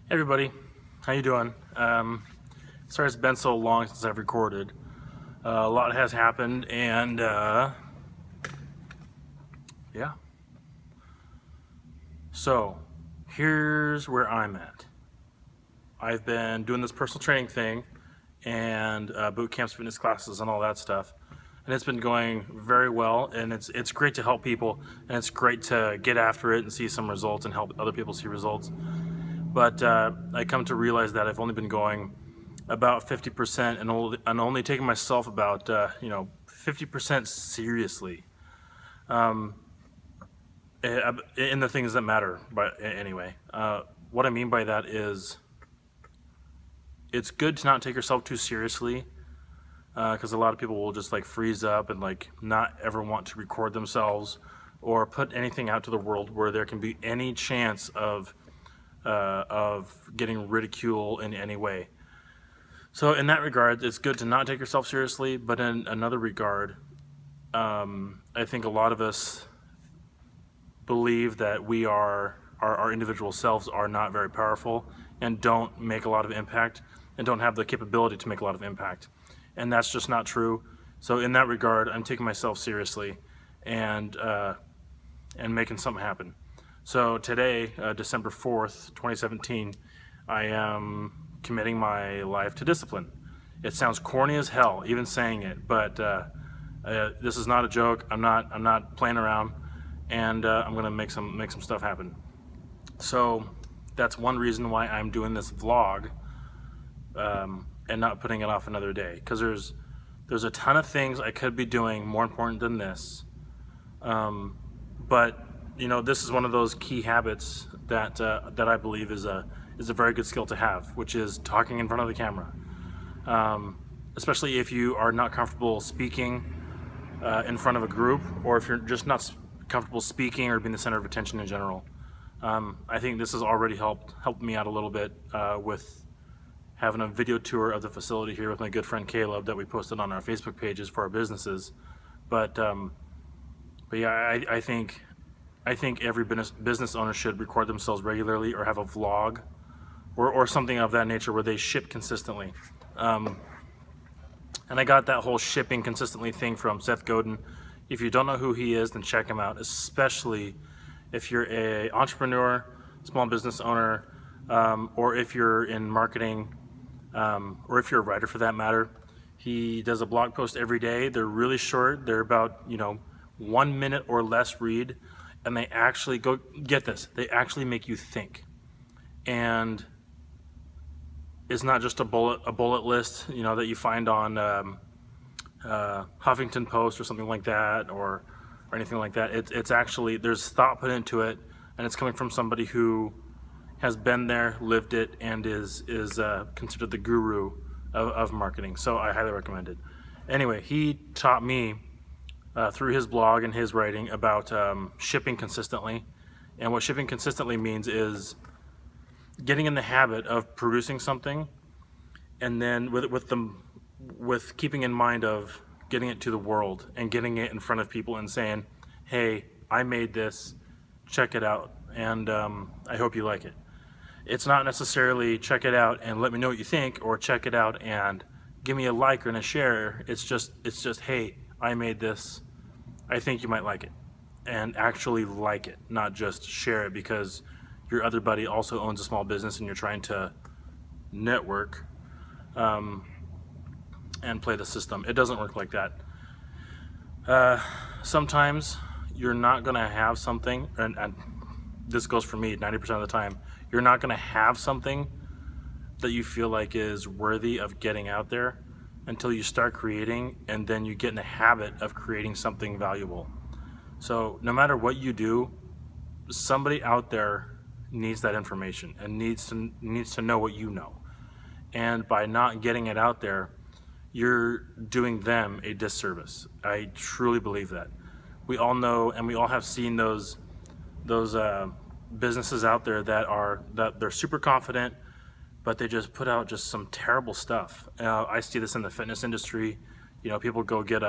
Hey everybody, how you doing? Sorry it's been so long since I've recorded. A lot has happened, and yeah. So here's where I'm at. I've been doing this personal training thing and boot camps, fitness classes, and all that stuff, and it's been going very well. And it's great to help people, and it's great to get after it and see some results and help other people see results. But I come to realize that I've only been going about 50% and only taking myself about 50% seriously in the things that matter. But anyway, what I mean by that is it's good to not take yourself too seriously, because a lot of people will just like freeze up and like not ever want to record themselves or put anything out to the world where there can be any chance of getting ridicule in any way. So in that regard, it's good to not take yourself seriously, but in another regard, I think a lot of us believe that our individual selves are not very powerful and don't make a lot of impact and don't have the capability to make a lot of impact. And that's just not true. So in that regard, I'm taking myself seriously and making something happen. So today, December 4th, 2017, I am committing my life to discipline. It sounds corny as hell, even saying it, but this is not a joke. I'm not playing around, and I'm gonna make some stuff happen. So that's one reason why I'm doing this vlog and not putting it off another day. Because there's a ton of things I could be doing more important than this, but this is one of those key habits that I believe is a very good skill to have, which is talking in front of the camera. Especially if you are not comfortable speaking in front of a group, or if you're just not comfortable speaking or being the center of attention in general. I think this has already helped me out a little bit with having a video tour of the facility here with my good friend Caleb that we posted on our Facebook pages for our businesses. But yeah, I think every business owner should record themselves regularly or have a vlog or something of that nature where they ship consistently. And I got that whole shipping consistently thing from Seth Godin. If you don't know who he is, then check him out, especially if you're an entrepreneur, small business owner, or if you're in marketing, or if you're a writer for that matter. He does a blog post every day. They're really short. They're about 1 minute or less read, and they actually they actually make you think. And it's not just a bullet list, that you find on Huffington Post or something like that, or anything like that. It's actually, there's thought put into it, and it's coming from somebody who has been there, lived it, and is considered the guru of marketing. So I highly recommend it. Anyway, he taught me through his blog and his writing about shipping consistently. And what shipping consistently means is getting in the habit of producing something, and then with keeping in mind of getting it to the world and getting it in front of people and saying, hey, I made this, check it out, and I hope you like it. It's not necessarily check it out and let me know what you think, or check it out and give me a like and a share. It's just hey, I made this, I think you might like it, and actually like it, not just share it because your other buddy also owns a small business and you're trying to network and play the system. It doesn't work like that. Sometimes you're not gonna have something, and this goes for me 90% of the time, you're not gonna have something that you feel like is worthy of getting out there until you start creating, and then you get in the habit of creating something valuable. So no matter what you do, somebody out there needs that information and needs to know what you know. And by not getting it out there, you're doing them a disservice. I truly believe that. We all know, and we all have seen those businesses out there that they're super confident, but they just put out just some terrible stuff. I see this in the fitness industry. People go get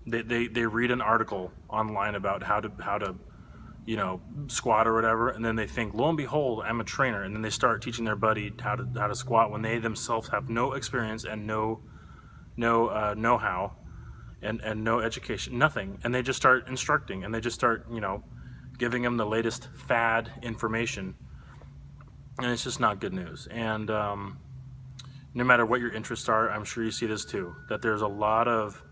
they read an article online about how to squat or whatever, and then they think, lo and behold, I'm a trainer, and then they start teaching their buddy how to squat when they themselves have no experience and no know-how and no education, nothing, and they just start instructing, and they just start giving them the latest fad information, and it's just not good news. And no matter what your interests are, I'm sure you see this too, that there's a lot of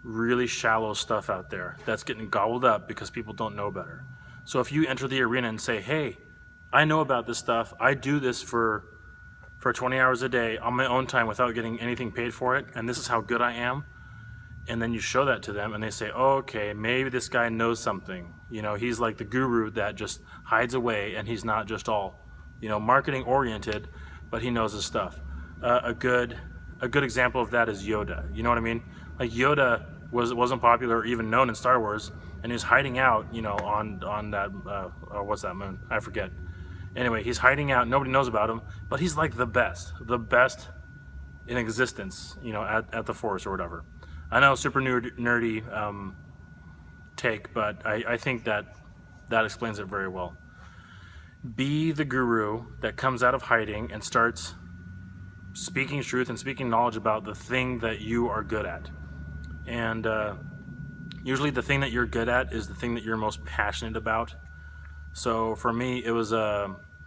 really shallow stuff out there that's getting gobbled up because people don't know better. So if you enter the arena and say, hey, I know about this stuff, I do this for 20 hours a day on my own time without getting anything paid for it, and this is how good I am, and then you show that to them and they say, oh, okay, maybe this guy knows something. He's like the guru that just hides away, and he's not just all marketing oriented, but he knows his stuff. A good example of that is Yoda. You know what I mean? Like Yoda wasn't popular or even known in Star Wars, and he's hiding out, on that what's that moon? I forget. Anyway, he's hiding out. Nobody knows about him, but he's like the best in existence, at the Force or whatever. I know, super nerdy take, but I think that explains it very well. Be the guru that comes out of hiding and starts speaking truth and speaking knowledge about the thing that you are good at. And usually the thing that you're good at is the thing that you're most passionate about. So for me, it was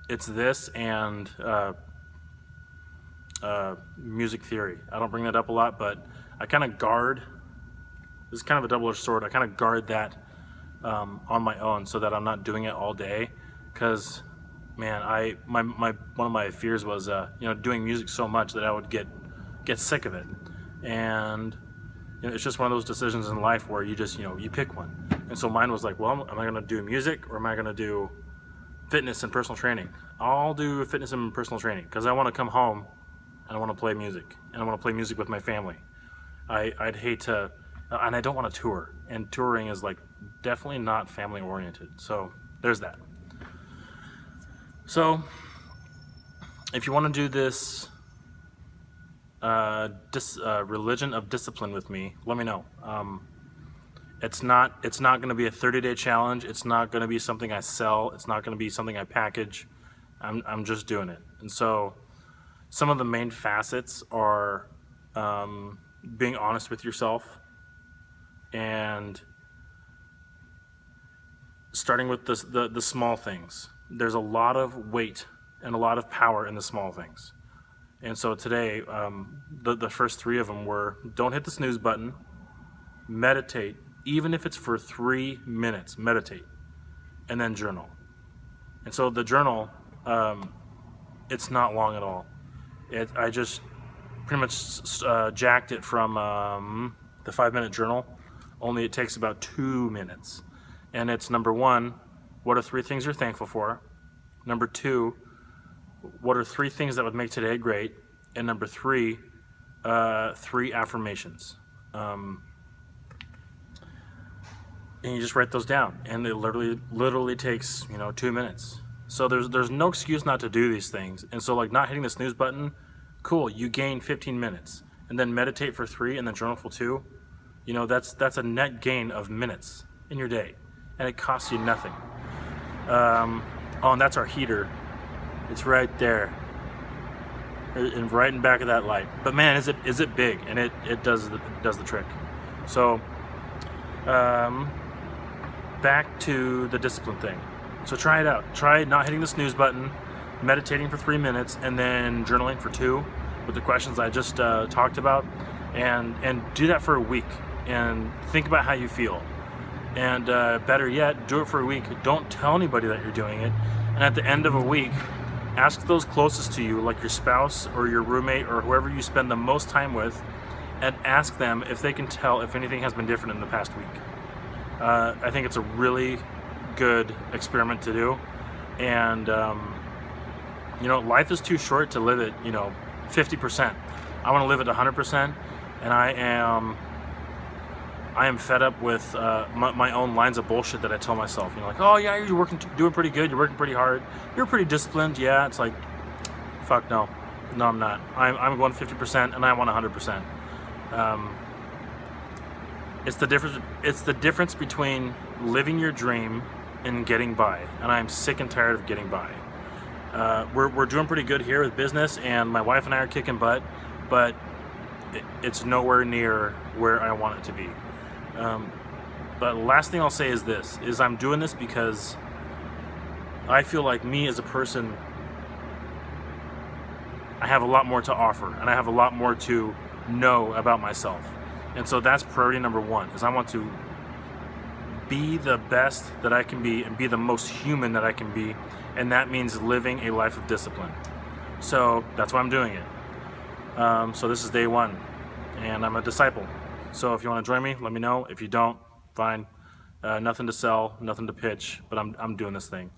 it's this and music theory. I don't bring that up a lot, but I kind of guard. This is kind of a double-edged sword. I kind of guard that on my own so that I'm not doing it all day. Because, man, one of my fears was doing music so much that I would get sick of it. And it's just one of those decisions in life where you just you pick one. And so mine was like, well, am I going to do music or am I going to do fitness and personal training? I'll do fitness and personal training because I want to come home and I want to play music, and I want to play music with my family. I'd hate to, and I don't want to tour, and touring is like definitely not family oriented. So there's that. So if you want to do this religion of discipline with me, let me know. It's not going to be a 30-day challenge. It's not going to be something I sell. It's not going to be something I package. I'm just doing it. And so some of the main facets are being honest with yourself and starting with the small things. There's a lot of weight and a lot of power in the small things. And so today, the first three of them were: don't hit the snooze button, meditate, even if it's for 3 minutes, meditate, and then journal. And so the journal, it's not long at all. I just pretty much jacked it from the 5-minute journal, only it takes about 2 minutes. And it's number 1, what are 3 things you're thankful for? Number 2, what are 3 things that would make today great? And number 3, 3 affirmations. And you just write those down, and it literally takes 2 minutes. So there's no excuse not to do these things. And so like not hitting the snooze button, cool, you gain 15 minutes, and then meditate for 3, and then journal for 2. That's a net gain of minutes in your day, and it costs you nothing. And that's our heater. It's right there, and right in back of that light. But man, is it big, and it does the trick. So back to the discipline thing. So try it out. Try not hitting the snooze button, meditating for 3 minutes, and then journaling for 2 with the questions I just talked about, and do that for a week and think about how you feel. And better yet, do it for a week. Don't tell anybody that you're doing it. And at the end of a week, ask those closest to you, like your spouse or your roommate or whoever you spend the most time with, and ask them if they can tell if anything has been different in the past week. I think it's a really good experiment to do. And life is too short to live it 50%. I want to live at 100%, and I am fed up with my own lines of bullshit that I tell myself. Oh yeah, you're doing pretty good, you're working pretty hard, you're pretty disciplined. Yeah, it's like, fuck no, I'm not. I'm going 50%, and I want 100%. It's the difference between living your dream in getting by, and I'm sick and tired of getting by. We're doing pretty good here with business, and my wife and I are kicking butt, but it's nowhere near where I want it to be. But last thing I'll say is this, is I'm doing this because I feel like me as a person, I have a lot more to offer, and I have a lot more to know about myself. And so that's priority number one, is I want to be the best that I can be and be the most human that I can be, and that means living a life of discipline. So that's why I'm doing it. So this is day one, and I'm a disciple. So if you want to join me, let me know. If you don't, fine. Nothing to sell, nothing to pitch, but I'm doing this thing.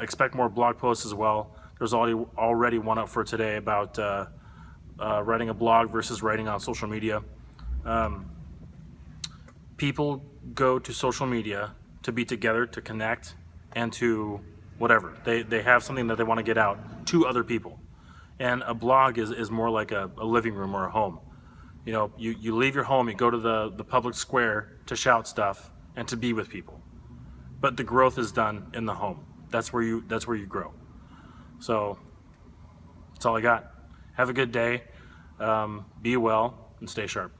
Expect more blog posts as well. There's already one up for today about writing a blog versus writing on social media. People go to social media to be together, to connect, and to whatever. They have something that they want to get out to other people. And a blog is more like a living room or a home. You know, you leave your home, you go to the public square to shout stuff and to be with people. But the growth is done in the home. That's where you grow. So that's all I got. Have a good day. Be well and stay sharp.